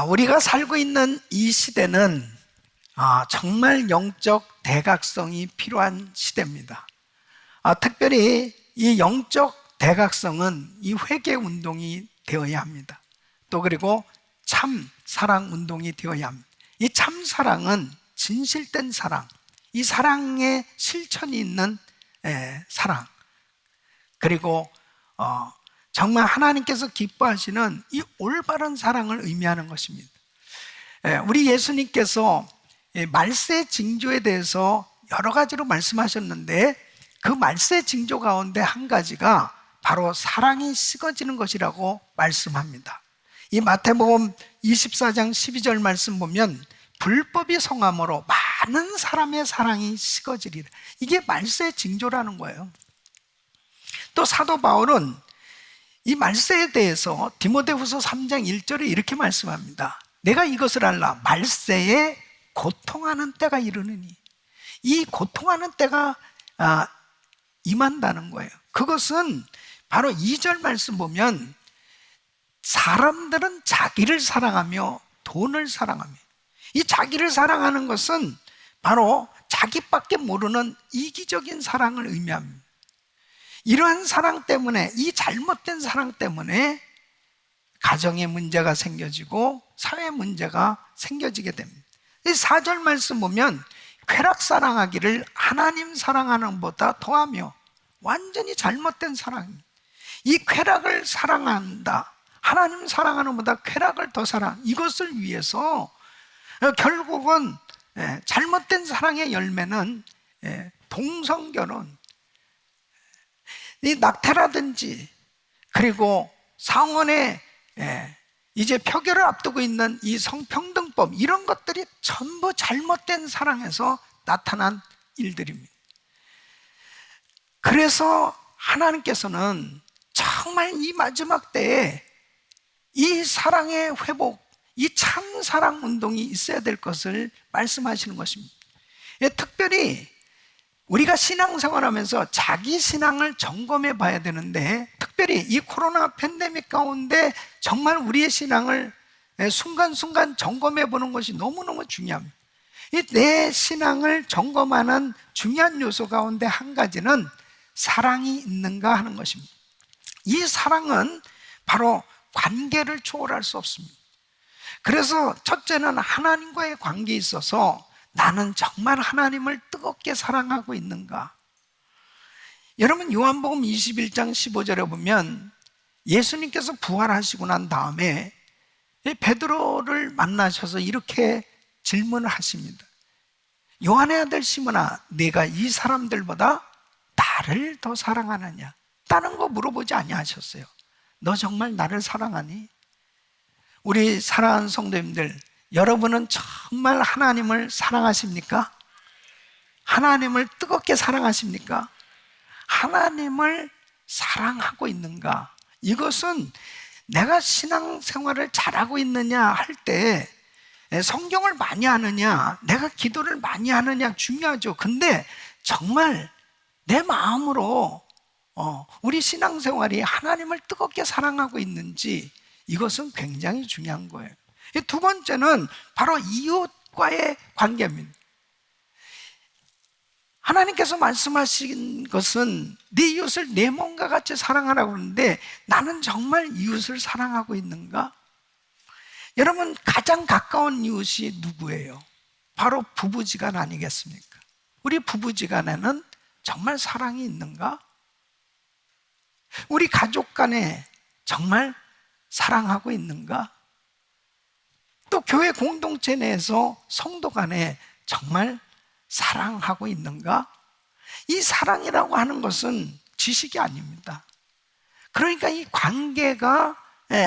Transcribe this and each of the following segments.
우리가 살고 있는 이 시대는 정말 영적 대각성이 필요한 시대입니다. 특별히 이 영적 대각성은 이 회개 운동이 되어야 합니다. 또 그리고 참 사랑 운동이 되어야 합니다. 이 참 사랑은 진실된 사랑, 이 사랑에 실천이 있는 사랑, 그리고 정말 하나님께서 기뻐하시는 이 올바른 사랑을 의미하는 것입니다. 우리 예수님께서 말세 징조에 대해서 여러 가지로 말씀하셨는데 그 말세 징조 가운데 한 가지가 바로 사랑이 식어지는 것이라고 말씀합니다. 이 마태복음 24장 12절 말씀 보면 불법이 성함으로 많은 사람의 사랑이 식어지리라. 이게 말세 징조라는 거예요. 또 사도 바울은 이 말세에 대해서 디모데후서 3장 1절에 이렇게 말씀합니다. 내가 이것을 알라. 말세에 고통하는 때가 이르느니. 이 고통하는 때가 임한다는 거예요. 그것은 바로 2절 말씀 보면 사람들은 자기를 사랑하며 돈을 사랑하며, 이 자기를 사랑하는 것은 바로 자기밖에 모르는 이기적인 사랑을 의미합니다. 이러한 사랑 때문에, 이 잘못된 사랑 때문에 가정에 문제가 생겨지고 사회 문제가 생겨지게 됩니다. 이 4절 말씀 보면 쾌락 사랑하기를 하나님 사랑하는 것보다 더하며, 완전히 잘못된 사랑입니다. 이 쾌락을 사랑한다, 하나님 사랑하는 것보다 쾌락을 더 사랑, 이것을 위해서 결국은 잘못된 사랑의 열매는 동성결혼, 이 낙태라든지, 그리고 상원에 이제 표결을 앞두고 있는 이 성평등법, 이런 것들이 전부 잘못된 사랑에서 나타난 일들입니다. 그래서 하나님께서는 정말 이 마지막 때에 이 사랑의 회복, 이 참 사랑 운동이 있어야 될 것을 말씀하시는 것입니다. 특별히 우리가 신앙생활하면서 자기 신앙을 점검해 봐야 되는데, 특별히 이 코로나 팬데믹 가운데 정말 우리의 신앙을 순간순간 점검해 보는 것이 너무너무 중요합니다. 내 신앙을 점검하는 중요한 요소 가운데 한 가지는 사랑이 있는가 하는 것입니다. 이 사랑은 바로 관계를 초월할 수 없습니다. 그래서 첫째는 하나님과의 관계에 있어서 나는 정말 하나님을 뜨겁게 사랑하고 있는가? 여러분, 요한복음 21장 15절에 보면 예수님께서 부활하시고 난 다음에 베드로를 만나셔서 이렇게 질문을 하십니다. 요한의 아들 시몬아, 네가 이 사람들보다 나를 더 사랑하느냐? 다른 거 물어보지 아니하셨어요. 너 정말 나를 사랑하니? 우리 사랑하는 성도님들, 여러분은 정말 하나님을 사랑하십니까? 하나님을 뜨겁게 사랑하십니까? 하나님을 사랑하고 있는가? 이것은 내가 신앙생활을 잘하고 있느냐 할 때 성경을 많이 하느냐, 내가 기도를 많이 하느냐 중요하죠. 근데 정말 내 마음으로 우리 신앙생활이 하나님을 뜨겁게 사랑하고 있는지, 이것은 굉장히 중요한 거예요. 두 번째는 바로 이웃과의 관계입니다. 하나님께서 말씀하신 것은 네 이웃을 내 몸과 같이 사랑하라고 하는데, 나는 정말 이웃을 사랑하고 있는가? 여러분, 가장 가까운 이웃이 누구예요? 바로 부부지간 아니겠습니까? 우리 부부지간에는 정말 사랑이 있는가? 우리 가족 간에 정말 사랑하고 있는가? 또 교회 공동체 내에서 성도 간에 정말 사랑하고 있는가? 이 사랑이라고 하는 것은 지식이 아닙니다. 그러니까 이 관계가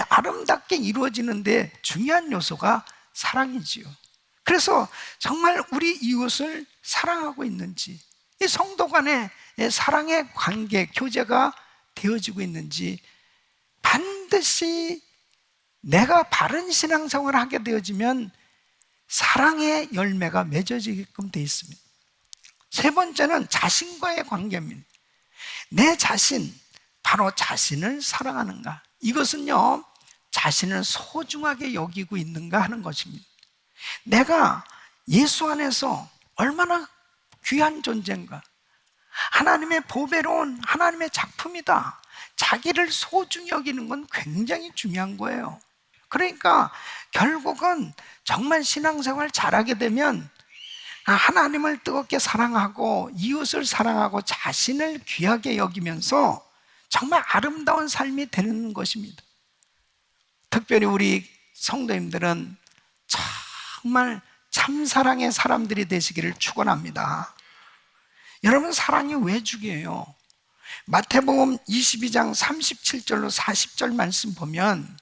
아름답게 이루어지는데 중요한 요소가 사랑이지요. 그래서 정말 우리 이웃을 사랑하고 있는지, 이 성도 간에 사랑의 관계, 교제가 되어지고 있는지, 반드시 내가 바른 신앙생활을 하게 되어지면 사랑의 열매가 맺어지게끔 되어 있습니다. 세 번째는 자신과의 관계입니다. 내 자신, 바로 자신을 사랑하는가? 이것은요, 자신을 소중하게 여기고 있는가 하는 것입니다. 내가 예수 안에서 얼마나 귀한 존재인가, 하나님의 보배로운 하나님의 작품이다, 자기를 소중히 여기는 건 굉장히 중요한 거예요. 그러니까 결국은 정말 신앙생활 잘하게 되면 하나님을 뜨겁게 사랑하고 이웃을 사랑하고 자신을 귀하게 여기면서 정말 아름다운 삶이 되는 것입니다. 특별히 우리 성도님들은 정말 참사랑의 사람들이 되시기를 축원합니다. 여러분, 사랑이 왜 중요해요? 마태복음 22장 37절로 40절 말씀 보면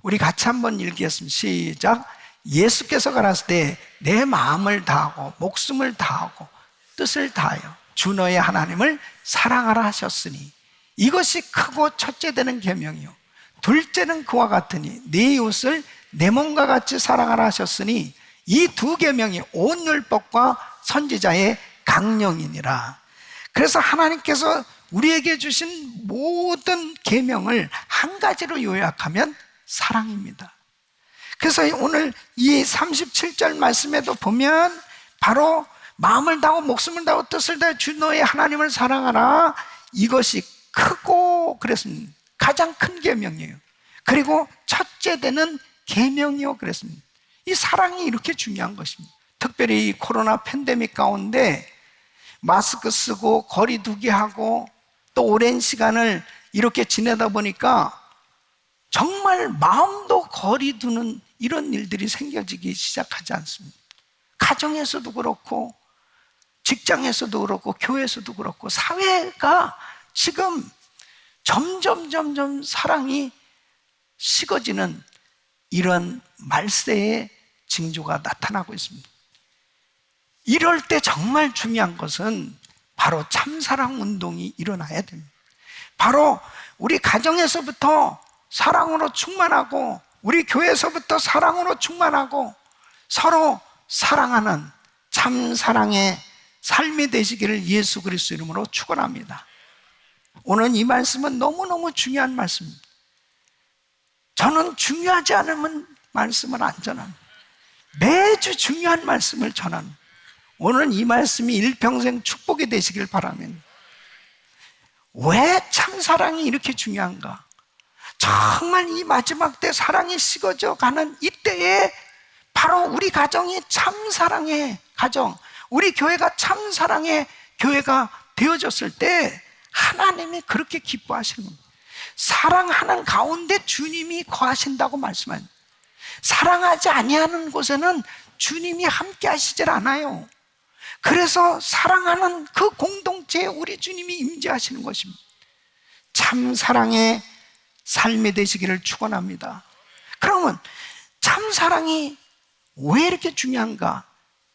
우리 같이 한번 읽겠습니다. 시작. 예수께서 가라사대 내 마음을 다하고 목숨을 다하고 뜻을 다하여 주 너의 하나님을 사랑하라 하셨으니 이것이 크고 첫째 되는 계명이요 둘째는 그와 같으니 네 이웃을 내 몸과 같이 사랑하라 하셨으니 이 두 계명이 온 율법과 선지자의 강령이니라. 그래서 하나님께서 우리에게 주신 모든 계명을 한 가지로 요약하면 사랑입니다. 그래서 오늘 이 37절 말씀에도 보면 바로 마음을 다하고 목숨을 다하고 뜻을 다하여 주 너의 하나님을 사랑하라, 이것이 크고 그랬습니다. 가장 큰 계명이에요. 그리고 첫째 되는 계명이요 그랬습니다. 이 사랑이 이렇게 중요한 것입니다. 특별히 이 코로나 팬데믹 가운데 마스크 쓰고 거리 두기 하고 또 오랜 시간을 이렇게 지내다 보니까 정말 마음도 거리 두는 이런 일들이 생겨지기 시작하지 않습니다. 가정에서도 그렇고 직장에서도 그렇고 교회에서도 그렇고 사회가 지금 점점 사랑이 식어지는 이런 말세의 징조가 나타나고 있습니다. 이럴 때 정말 중요한 것은 바로 참사랑 운동이 일어나야 됩니다. 바로 우리 가정에서부터 사랑으로 충만하고 우리 교회에서부터 사랑으로 충만하고 서로 사랑하는 참사랑의 삶이 되시기를 예수 그리스도 이름으로 축원합니다. 오늘 이 말씀은 너무너무 중요한 말씀입니다. 저는 중요하지 않으면 말씀을 안 전합니다. 매주 중요한 말씀을 전합니다. 오늘 이 말씀이 일평생 축복이 되시길 바랍니다. 왜 참사랑이 이렇게 중요한가? 정말 이 마지막 때 사랑이 식어져 가는 이때에 바로 우리 가정이 참사랑의 가정, 우리 교회가 참사랑의 교회가 되어졌을 때 하나님이 그렇게 기뻐하시는 겁니다. 사랑하는 가운데 주님이 거하신다고 말씀합니다. 사랑하지 아니하는 곳에는 주님이 함께 하시질 않아요. 그래서 사랑하는 그 공동체에 우리 주님이 임재하시는 것입니다. 참 사랑의 삶이 되시기를 축원합니다. 그러면 참 사랑이 왜 이렇게 중요한가?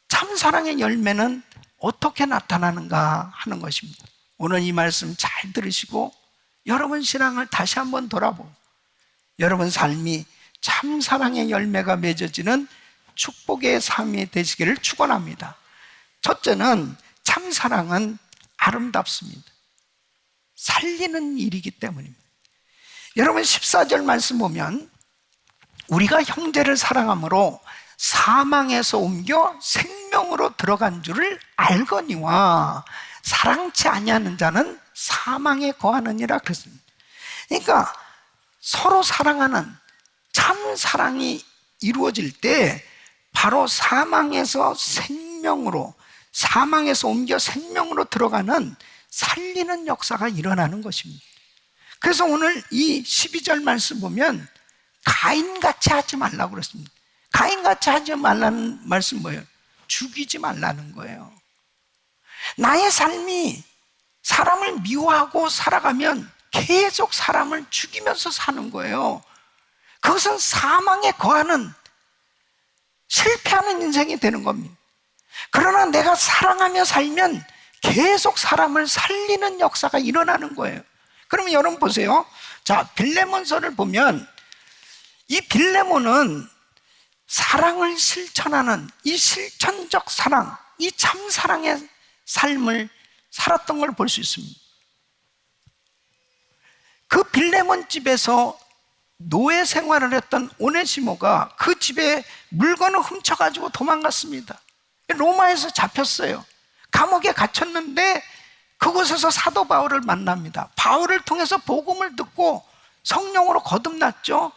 참 사랑의 열매는 어떻게 나타나는가 하는 것입니다. 오늘 이 말씀 잘 들으시고 여러분 신앙을 다시 한번 돌아보고 여러분 삶이 참 사랑의 열매가 맺어지는 축복의 삶이 되시기를 축원합니다. 첫째는 참 사랑은 아름답습니다. 살리는 일이기 때문입니다. 여러분 14절 말씀 보면 우리가 형제를 사랑함으로 사망에서 옮겨 생명으로 들어간 줄을 알거니와 사랑치 아니하는 자는 사망에 거하느니라 그랬습니다. 그러니까 서로 사랑하는 참 사랑이 이루어질 때 바로 사망에서 옮겨 생명으로 들어가는 살리는 역사가 일어나는 것입니다. 그래서 오늘 이 12절 말씀 보면 가인같이 하지 말라고 그랬습니다. 가인같이 하지 말라는 말씀 뭐예요? 죽이지 말라는 거예요. 나의 삶이 사람을 미워하고 살아가면 계속 사람을 죽이면서 사는 거예요. 그것은 사망에 거하는 실패하는 인생이 되는 겁니다. 그러나 내가 사랑하며 살면 계속 사람을 살리는 역사가 일어나는 거예요. 그러면 여러분 보세요. 자, 빌레몬서를 보면 이 빌레몬은 사랑을 실천하는 이 실천적 사랑, 이 참사랑의 삶을 살았던 걸 볼 수 있습니다. 그 빌레몬 집에서 노예 생활을 했던 오네시모가 그 집에 물건을 훔쳐가지고 도망갔습니다. 로마에서 잡혔어요. 감옥에 갇혔는데 그곳에서 사도 바울을 만납니다. 바울을 통해서 복음을 듣고 성령으로 거듭났죠.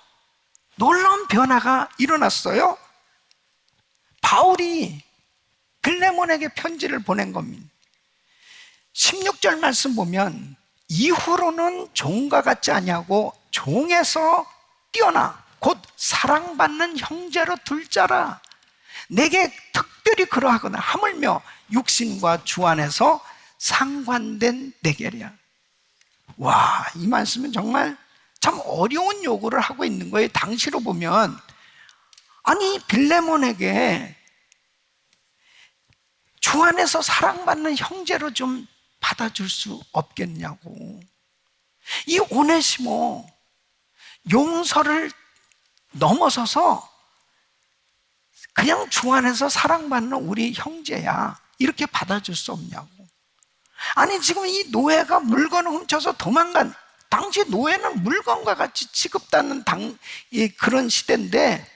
놀라운 변화가 일어났어요. 바울이 빌레몬에게 편지를 보낸 겁니다. 16절 말씀 보면 이후로는 종과 같지 아니하고 종에서 뛰어나 곧 사랑받는 형제로 둘 자라. 내게 특별히 그러하거나 하물며 육신과 주 안에서 상관된 대결이야. 와, 이 말씀은 정말 참 어려운 요구를 하고 있는 거예요. 당시로 보면 아니 빌레몬에게 주 안에서 사랑받는 형제로 좀 받아줄 수 없겠냐고. 이 오네시모 용서를 넘어서서 그냥 주 안에서 사랑받는 우리 형제야, 이렇게 받아줄 수 없냐고. 아니 지금 이 노예가 물건을 훔쳐서 도망간, 당시 노예는 물건과 같이 취급받는 그런 시대인데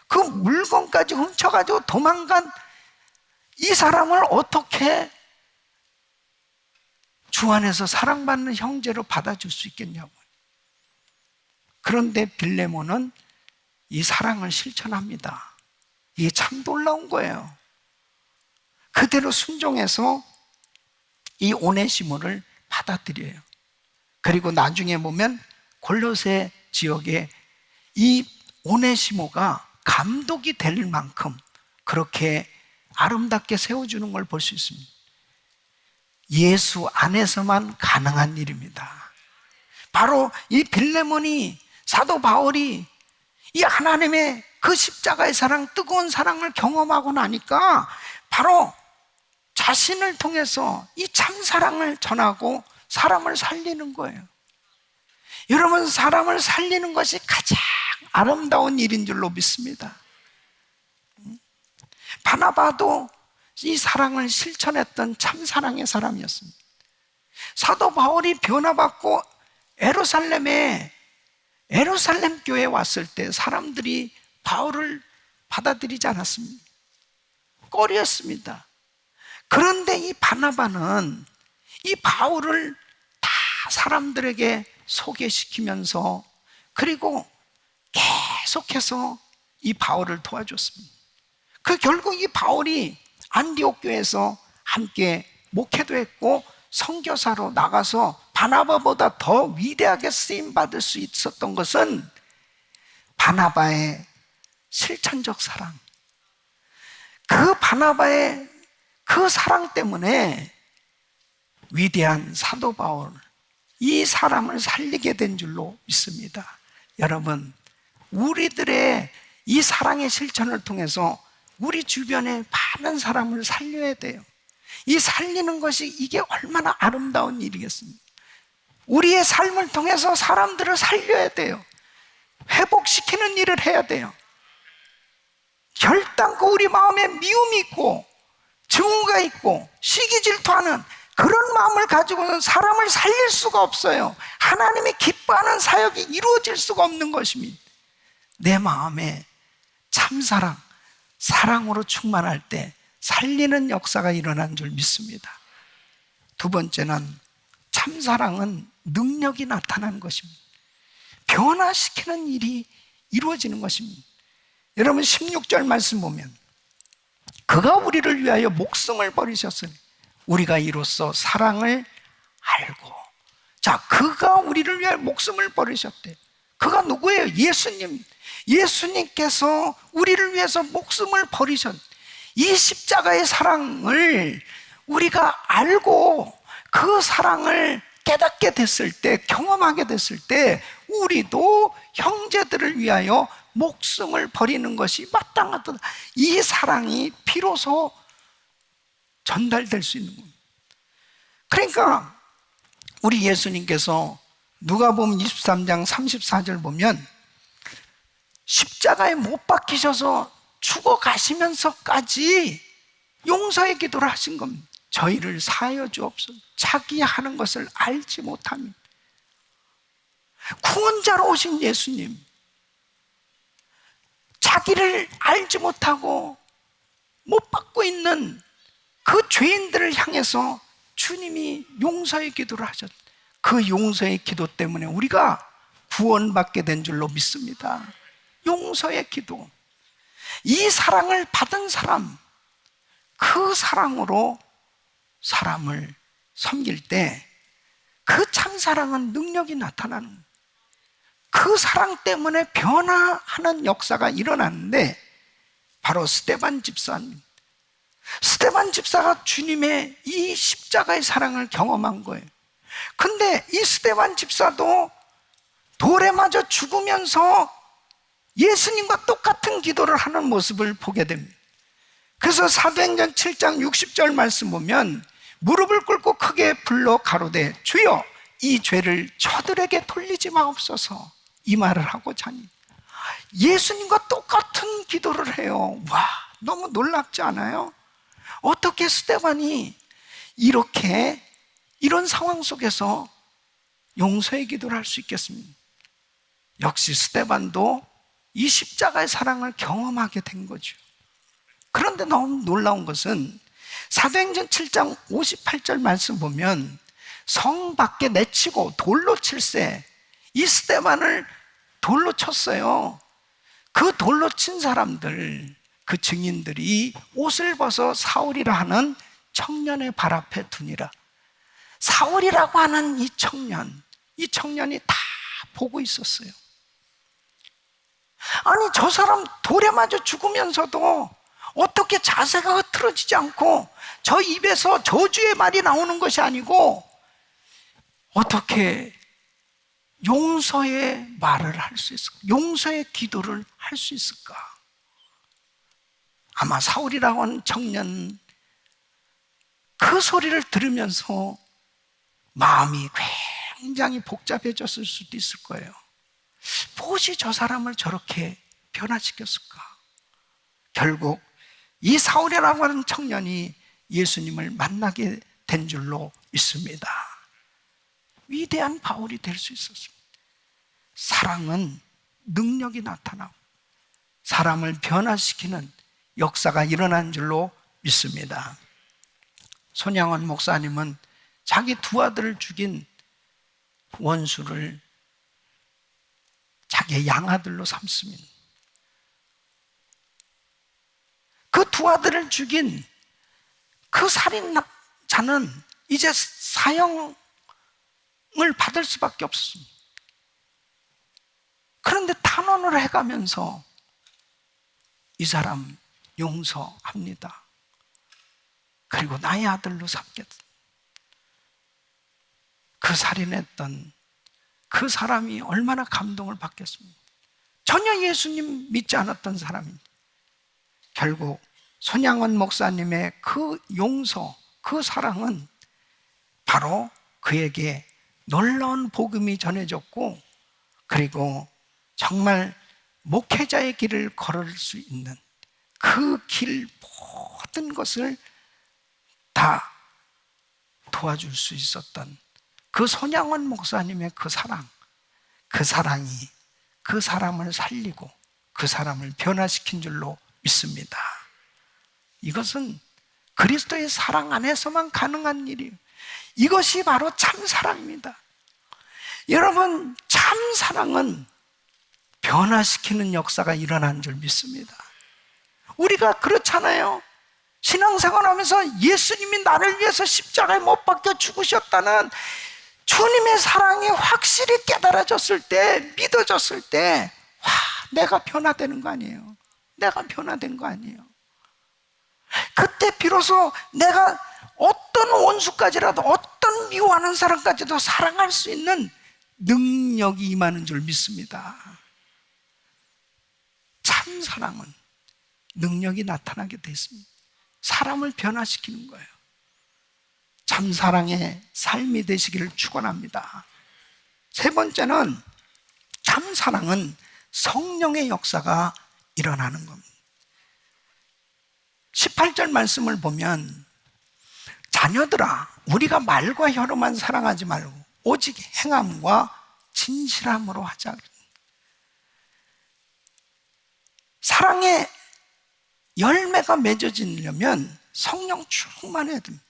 그 물건까지 훔쳐가지고 도망간 이 사람을 어떻게 주 안에서 사랑받는 형제로 받아줄 수 있겠냐고. 그런데 빌레몬은 이 사랑을 실천합니다. 이게 참 놀라운 거예요. 그대로 순종해서 이 오네시모를 받아들여요. 그리고 나중에 보면 골로새 지역에 이 오네시모가 감독이 될 만큼 그렇게 아름답게 세워주는 걸 볼 수 있습니다. 예수 안에서만 가능한 일입니다. 바로 이 빌레몬이, 사도 바울이 이 하나님의 그 십자가의 사랑, 뜨거운 사랑을 경험하고 나니까 바로 자신을 통해서 이 참사랑을 전하고 사람을 살리는 거예요. 여러분, 사람을 살리는 것이 가장 아름다운 일인 줄로 믿습니다. 바나바도 이 사랑을 실천했던 참사랑의 사람이었습니다. 사도 바울이 변화받고 에루살렘 교회에 왔을 때 사람들이 바울을 받아들이지 않았습니다. 꺼렸습니다. 그런데 이 바나바는 이 바울을 다 사람들에게 소개시키면서 그리고 계속해서 이 바울을 도와줬습니다. 그 결국 이 바울이 안디옥 교회에서 함께 목회도 했고 선교사로 나가서 바나바보다 더 위대하게 쓰임받을 수 있었던 것은 바나바의 실천적 사랑, 그 바나바의 그 사랑 때문에 위대한 사도 바울, 이 사람을 살리게 된 줄로 믿습니다. 여러분, 우리들의 이 사랑의 실천을 통해서 우리 주변에 많은 사람을 살려야 돼요. 이 살리는 것이 이게 얼마나 아름다운 일이겠습니까? 우리의 삶을 통해서 사람들을 살려야 돼요. 회복시키는 일을 해야 돼요. 결단코 우리 마음에 미움이 있고 증오가 있고 시기 질투하는 그런 마음을 가지고는 사람을 살릴 수가 없어요. 하나님이 기뻐하는 사역이 이루어질 수가 없는 것입니다. 내 마음에 참사랑, 사랑으로 충만할 때 살리는 역사가 일어난 줄 믿습니다. 두 번째는 참사랑은 능력이 나타나는 것입니다. 변화시키는 일이 이루어지는 것입니다. 여러분 16절 말씀 보면 그가 우리를 위하여 목숨을 버리셨으니 우리가 이로써 사랑을 알고. 자, 그가 우리를 위하여 목숨을 버리셨대. 그가 누구예요? 예수님. 예수님께서 우리를 위해서 목숨을 버리셨. 이 십자가의 사랑을 우리가 알고 그 사랑을 깨닫게 됐을 때, 경험하게 됐을 때 우리도 형제들을 위하여 목숨을 버리는 것이 마땅하다. 이 사랑이 비로소 전달될 수 있는 겁니다. 그러니까 우리 예수님께서 누가복음 23장 34절 보면 십자가에 못 박히셔서 죽어가시면서까지 용서의 기도를 하신 겁니다. 저희를 사하여 주옵소서. 자기 하는 것을 알지 못합니다. 구원자로 오신 예수님, 자기를 알지 못하고 못 받고 있는 그 죄인들을 향해서 주님이 용서의 기도를 하셨. 그 용서의 기도 때문에 우리가 구원받게 된 줄로 믿습니다. 용서의 기도. 이 사랑을 받은 사람, 그 사랑으로 사람을 섬길 때 그 참사랑은 능력이 나타나는 거예요. 그 사랑 때문에 변화하는 역사가 일어났는데 바로 스데반 집사입니다. 스데반 집사가 주님의 이 십자가의 사랑을 경험한 거예요. 근데 이 스데반 집사도 돌에 맞아 죽으면서 예수님과 똑같은 기도를 하는 모습을 보게 됩니다. 그래서 사도행전 7장 60절 말씀 보면 무릎을 꿇고 크게 불러 가로되 주여 이 죄를 저들에게 돌리지 마옵소서, 이 말을 하고 자니 예수님과 똑같은 기도를 해요. 와, 너무 놀랍지 않아요? 어떻게 스데반이 이렇게 이런 상황 속에서 용서의 기도를 할 수 있겠습니까? 역시 스데반도 이 십자가의 사랑을 경험하게 된 거죠. 그런데 너무 놀라운 것은 사도행전 7장 58절 말씀 보면 성 밖에 내치고 돌로 칠세, 이 스데반을 돌로 쳤어요. 그 돌로 친 사람들, 그 증인들이 옷을 벗어 사울이라 하는 청년의 발 앞에 두니라. 사울이라고 하는 이 청년이 다 보고 있었어요. 아니, 저 사람 돌에 맞아 죽으면서도 어떻게 자세가 흐트러지지 않고 저 입에서 저주의 말이 나오는 것이 아니고 어떻게 용서의 말을 할 수 있을까? 용서의 기도를 할 수 있을까? 아마 사울이라고 하는 청년, 그 소리를 들으면서 마음이 굉장히 복잡해졌을 수도 있을 거예요. 무엇이 저 사람을 저렇게 변화시켰을까? 결국 이 사울이라고 하는 청년이 예수님을 만나게 된 줄로 믿습니다. 위대한 바울이 될 수 있었습니다. 사랑은 능력이 나타나고 사람을 변화시키는 역사가 일어난 줄로 믿습니다. 손양원 목사님은 자기 두 아들을 죽인 원수를 자기의 양아들로 삼습니다. 그 두 아들을 죽인 그 살인자는 이제 사형을 받을 수밖에 없습니다. 그런데 탄원을 해가면서 이 사람 용서합니다. 그리고 나의 아들로 삼겠다. 그 살인했던 그 사람이 얼마나 감동을 받겠습니까? 전혀 예수님 믿지 않았던 사람입니다. 결국 손양원 목사님의 그 용서, 그 사랑은 바로 그에게 놀라운 복음이 전해졌고, 그리고 정말 목회자의 길을 걸을 수 있는 그 길 모든 것을 다 도와줄 수 있었던 그 손양원 목사님의 그 사랑, 그 사랑이 그 사람을 살리고 그 사람을 변화시킨 줄로 믿습니다. 이것은 그리스도의 사랑 안에서만 가능한 일이에요. 이것이 바로 참사랑입니다. 여러분, 참사랑은 변화시키는 역사가 일어난 줄 믿습니다. 우리가 그렇잖아요. 신앙생활하면서 예수님이 나를 위해서 십자가에 못 박혀 죽으셨다는 주님의 사랑이 확실히 깨달아졌을 때, 믿어졌을 때, 와, 내가 변화되는 거 아니에요. 내가 변화된 거 아니에요. 그때 비로소 내가 어떤 원수까지라도, 어떤 미워하는 사람까지도 사랑할 수 있는 능력이 임하는 줄 믿습니다. 참 사랑은 능력이 나타나게 돼 있습니다. 사람을 변화시키는 거예요. 참 사랑의 삶이 되시기를 축원합니다. 세 번째는 참 사랑은 성령의 역사가 일어나는 겁니다. 18절 말씀을 보면 자녀들아, 우리가 말과 혀로만 사랑하지 말고 오직 행함과 진실함으로 하자. 사랑의 열매가 맺어지려면 성령 충만해야 됩니다.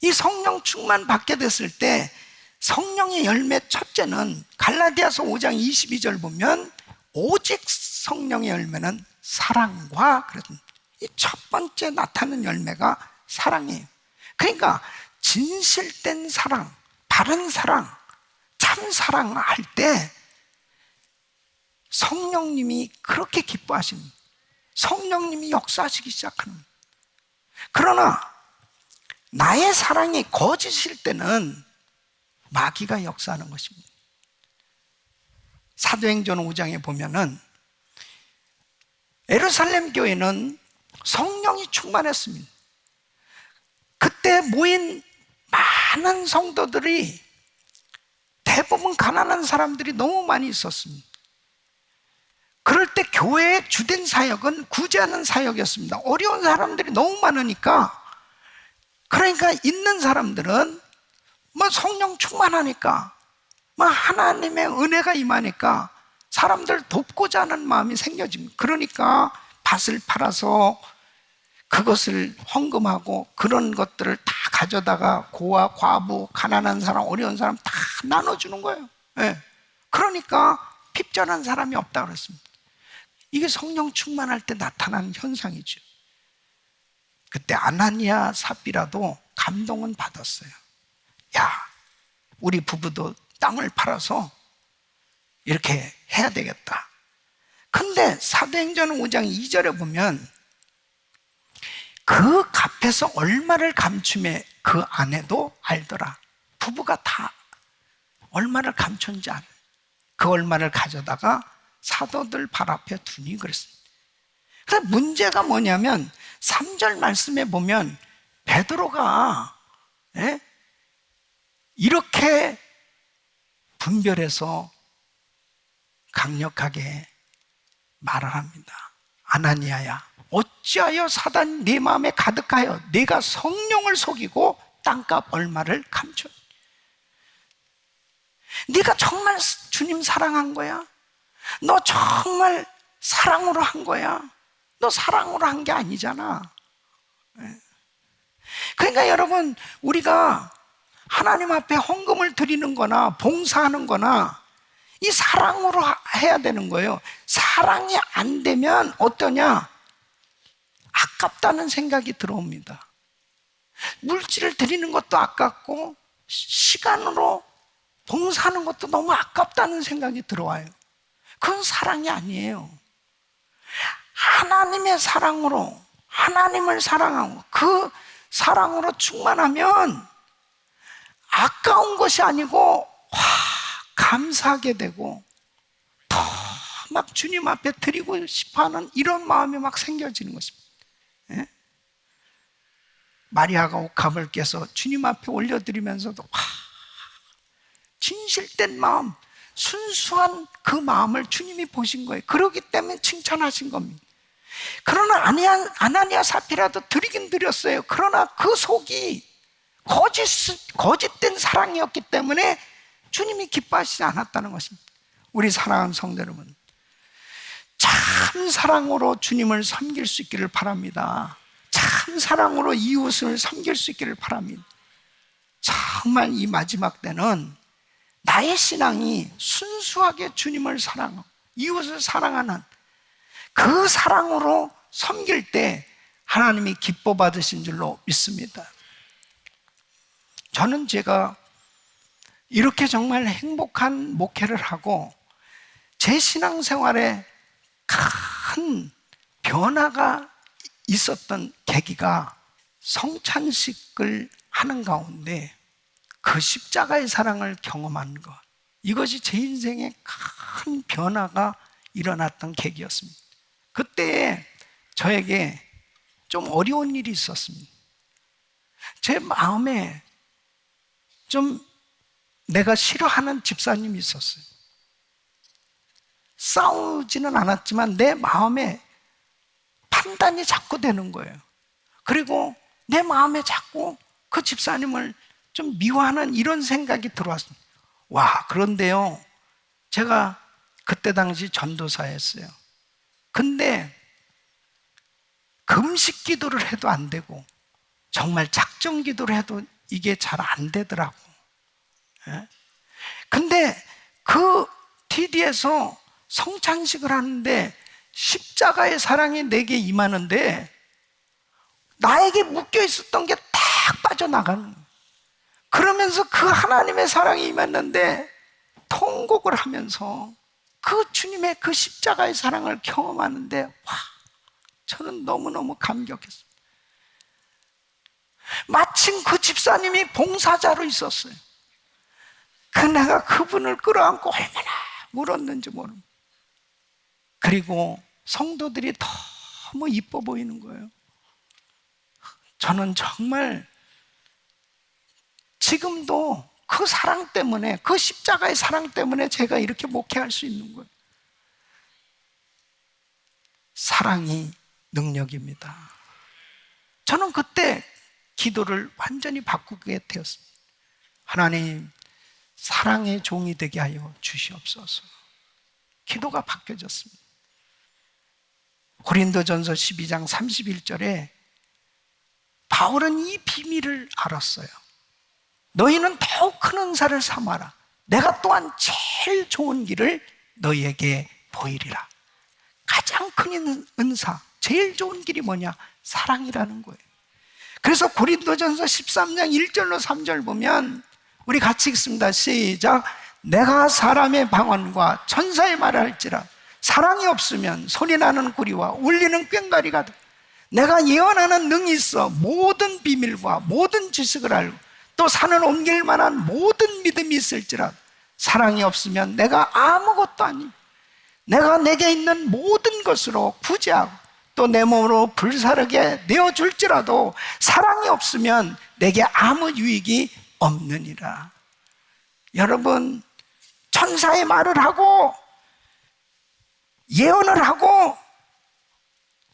이 성령 충만 받게 됐을 때 성령의 열매 첫째는 갈라디아서 5장 22절 보면 오직 성령의 열매는 사랑과 그랬습니다. 이 첫 번째 나타나는 열매가 사랑이에요. 그러니까 진실된 사랑, 바른 사랑, 참 사랑할 때 성령님이 그렇게 기뻐하십니다. 성령님이 역사하시기 시작하는 거예요. 그러나 나의 사랑이 거짓일 때는 마귀가 역사하는 것입니다. 사도행전 5장에 보면은 예루살렘 교회는 성령이 충만했습니다. 그때 모인 많은 성도들이 대부분 가난한 사람들이 너무 많이 있었습니다. 그럴 때 교회의 주된 사역은 구제하는 사역이었습니다. 어려운 사람들이 너무 많으니까, 그러니까 있는 사람들은 뭐 성령 충만하니까, 뭐 하나님의 은혜가 임하니까 사람들 돕고자 하는 마음이 생겨집니다. 그러니까 밭을 팔아서 그것을 헌금하고 그런 것들을 다 가져다가 고아, 과부, 가난한 사람, 어려운 사람 다 나눠주는 거예요. 네. 그러니까 핍전한 사람이 없다고 그랬습니다. 이게 성령 충만할 때 나타나는 현상이죠. 그때 아나니아 삽비라도 감동은 받았어요. 야, 우리 부부도 땅을 팔아서 이렇게 해야 되겠다. 근데 사도행전 5장 2절에 보면 그 값에서 얼마를 감춤해 그 아내도 알더라. 부부가 다 얼마를 감췄는지 알아요. 그 얼마를 가져다가 사도들 발 앞에 두니 그랬습니다. 그런데 문제가 뭐냐면 3절 말씀에 보면 베드로가 이렇게 분별해서 강력하게 말을 합니다. 아나니아야, 어찌하여 사단 네 마음에 가득하여 네가 성령을 속이고 땅값 얼마를 감춰? 네가 정말 주님 사랑한 거야? 너 정말 사랑으로 한 거야? 너 사랑으로 한 게 아니잖아. 그러니까 여러분, 우리가 하나님 앞에 헌금을 드리는 거나 봉사하는 거나 이 사랑으로 해야 되는 거예요. 사랑이 안 되면 어떠냐? 아깝다는 생각이 들어옵니다. 물질을 드리는 것도 아깝고 시간으로 봉사하는 것도 너무 아깝다는 생각이 들어와요. 그건 사랑이 아니에요. 하나님의 사랑으로, 하나님을 사랑하고 그 사랑으로 충만하면 아까운 것이 아니고 감사하게 되고 더 막 주님 앞에 드리고 싶어하는 이런 마음이 막 생겨지는 것입니다. 예? 마리아가 옥합을 깨서 주님 앞에 올려드리면서도 진실된 마음, 순수한 그 마음을 주님이 보신 거예요. 그러기 때문에 칭찬하신 겁니다. 그러나 아나니아 삽비라도 드리긴 드렸어요. 그러나 그 속이 거짓된 사랑이었기 때문에 주님이 기뻐하시지 않았다는 것입니다. 우리 사랑하는 성도 여러분, 참 사랑으로 주님을 섬길 수 있기를 바랍니다. 참 사랑으로 이웃을 섬길 수 있기를 바랍니다. 정말 이 마지막 때는 나의 신앙이 순수하게 주님을 사랑하고 이웃을 사랑하는 그 사랑으로 섬길 때 하나님이 기뻐 받으신 줄로 믿습니다. 저는 제가 이렇게 정말 행복한 목회를 하고 제 신앙생활에 큰 변화가 있었던 계기가 성찬식을 하는 가운데 그 십자가의 사랑을 경험한 것, 이것이 제 인생에 큰 변화가 일어났던 계기였습니다. 그때 저에게 좀 어려운 일이 있었습니다. 제 마음에 좀 내가 싫어하는 집사님이 있었어요. 싸우지는 않았지만 내 마음에 판단이 자꾸 되는 거예요. 그리고 내 마음에 자꾸 그 집사님을 좀 미워하는 이런 생각이 들어왔습니다. 그런데요, 제가 그때 당시 전도사였어요. 근데 금식 기도를 해도 안 되고 정말 작정 기도를 해도 이게 잘 안 되더라고. 예? 근데 그 TD에서 성찬식을 하는데 십자가의 사랑이 내게 임하는데 나에게 묶여 있었던 게 딱 빠져나가는 거예요. 그러면서 그 하나님의 사랑이 임했는데 통곡을 하면서 그 주님의 그 십자가의 사랑을 경험하는데 와, 저는 너무너무 감격했어요. 마침 그 집사님이 봉사자로 있었어요. 내가 그분을 끌어안고 얼마나 울었는지 모릅니다. 그리고 성도들이 너무 이뻐 보이는 거예요. 저는 정말 지금도 그 사랑 때문에, 그 십자가의 사랑 때문에 제가 이렇게 목회할 수 있는 거예요. 사랑이 능력입니다. 저는 그때 기도를 완전히 바꾸게 되었습니다. 하나님, 사랑의 종이 되게 하여 주시옵소서. 기도가 바뀌어졌습니다. 고린도전서 12장 31절에 바울은 이 비밀을 알았어요. 너희는 더욱 큰 은사를 삼아라. 내가 또한 제일 좋은 길을 너희에게 보이리라. 가장 큰 은사, 제일 좋은 길이 뭐냐? 사랑이라는 거예요. 그래서 고린도전서 13장 1절로 3절 보면 우리 같이 읽습니다. 시작. 내가 사람의 방언과 천사의 말을 할지라 사랑이 없으면 소리나는 구리와 울리는 꽹과리가 돼. 내가 예언하는 능이 있어 모든 비밀과 모든 지식을 알고 또 산을 옮길 만한 모든 믿음이 있을지라 사랑이 없으면 내가 아무것도 아니. 내가 내게 있는 모든 것으로 구제하고 또 내 몸으로 불사르게 내어줄지라도 사랑이 없으면 내게 아무 유익이 없느니라. 여러분, 천사의 말을 하고 예언을 하고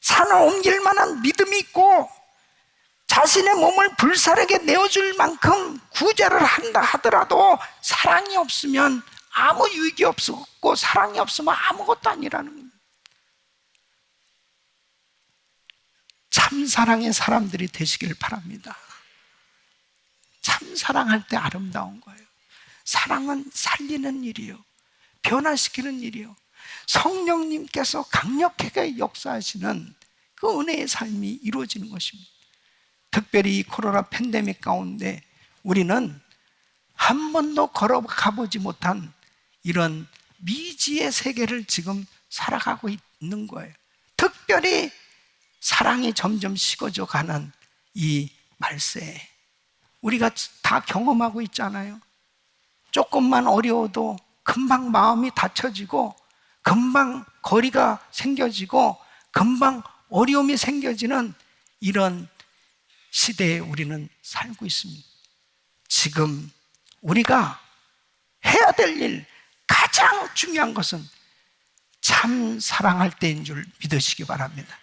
산을 옮길 만한 믿음이 있고 자신의 몸을 불사르게 내어줄 만큼 구제를 한다 하더라도 사랑이 없으면 아무 유익이 없고 사랑이 없으면 아무것도 아니라는 겁니다. 참 사랑의 사람들이 되시길 바랍니다. 참 사랑할 때 아름다운 거예요. 사랑은 살리는 일이요, 변화시키는 일이요, 성령님께서 강력하게 역사하시는 그 은혜의 삶이 이루어지는 것입니다. 특별히 이 코로나 팬데믹 가운데 우리는 한 번도 걸어가보지 못한 이런 미지의 세계를 지금 살아가고 있는 거예요. 특별히 사랑이 점점 식어져 가는 이 말세에 우리가 다 경험하고 있잖아요. 조금만 어려워도 금방 마음이 닫혀지고 금방 거리가 생겨지고 금방 어려움이 생겨지는 이런 시대에 우리는 살고 있습니다. 지금 우리가 해야 될 일, 가장 중요한 것은 참 사랑할 때인 줄 믿으시기 바랍니다.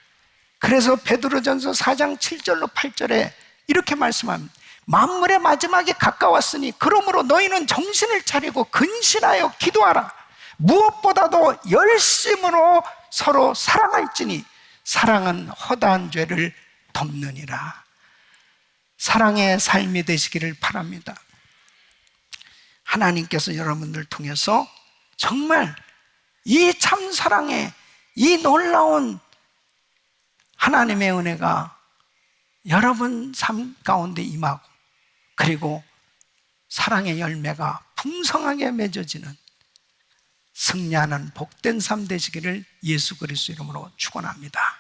그래서 베드로전서 4장 7절로 8절에 이렇게 말씀합니다. 만물의 마지막이 가까웠으니 그러므로 너희는 정신을 차리고 근신하여 기도하라. 무엇보다도 열심으로 서로 사랑할지니 사랑은 허다한 죄를 덮느니라. 사랑의 삶이 되시기를 바랍니다. 하나님께서 여러분들 통해서 정말 이 참 사랑의 이 놀라운 하나님의 은혜가 여러분 삶 가운데 임하고 그리고 사랑의 열매가 풍성하게 맺어지는 승리하는 복된 삶 되시기를 예수 그리스도 이름으로 축원합니다.